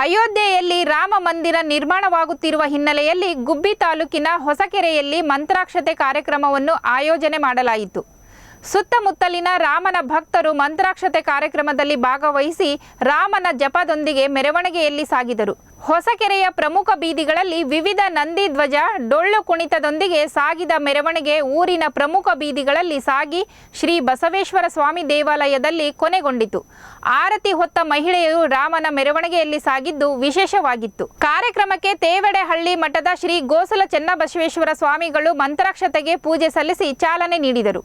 ಅಯೋಧ್ಯೆಯಲ್ಲಿ ರಾಮ ಮಂದಿರ ನಿರ್ಮಾಣವಾಗುತ್ತಿರುವ ಹಿನ್ನೆಲೆಯಲ್ಲಿ ಗುಬ್ಬಿ ತಾಲೂಕಿನ ಹೊಸಕೆರೆಯಲ್ಲಿ ಮಂತ್ರಾಕ್ಷತೆ ಕಾರ್ಯಕ್ರಮವನ್ನು ಆಯೋಜನೆ ಮಾಡಲಾಯಿತು. ಸುತ್ತಮುತ್ತಲಿನ ರಾಮನ ಭಕ್ತರು ಮಂತ್ರಾಕ್ಷತೆ ಕಾರ್ಯಕ್ರಮದಲ್ಲಿ ಭಾಗವಹಿಸಿ ರಾಮನ ಜಪದೊಂದಿಗೆ ಮೆರವಣಿಗೆಯಲ್ಲಿ ಸಾಗಿದರು. ಹೊಸಕೆರೆಯ ಪ್ರಮುಖ ಬೀದಿಗಳಲ್ಲಿ ವಿವಿಧ ನಂದಿ ಧ್ವಜ, ಡೊಳ್ಳು ಕುಣಿತದೊಂದಿಗೆ ಸಾಗಿದ ಮೆರವಣಿಗೆ ಊರಿನ ಪ್ರಮುಖ ಬೀದಿಗಳಲ್ಲಿ ಸಾಗಿ ಶ್ರೀ ಬಸವೇಶ್ವರ ಸ್ವಾಮಿ ದೇವಾಲಯದಲ್ಲಿ ಕೊನೆಗೊಂಡಿತು. ಆರತಿ ಹೊತ್ತ ಮಹಿಳೆಯರು ರಾಮನ ಮೆರವಣಿಗೆಯಲ್ಲಿ ಸಾಗಿದ್ದು ವಿಶೇಷವಾಗಿತ್ತು. ಕಾರ್ಯಕ್ರಮಕ್ಕೆ ತೇವಡೆಹಳ್ಳಿ ಮಠದ ಶ್ರೀ ಗೋಸಲ ಚೆನ್ನಬಸವೇಶ್ವರ ಸ್ವಾಮಿಗಳು ಮಂತ್ರಾಕ್ಷತೆಗೆ ಪೂಜೆ ಸಲ್ಲಿಸಿ ಚಾಲನೆ ನೀಡಿದರು.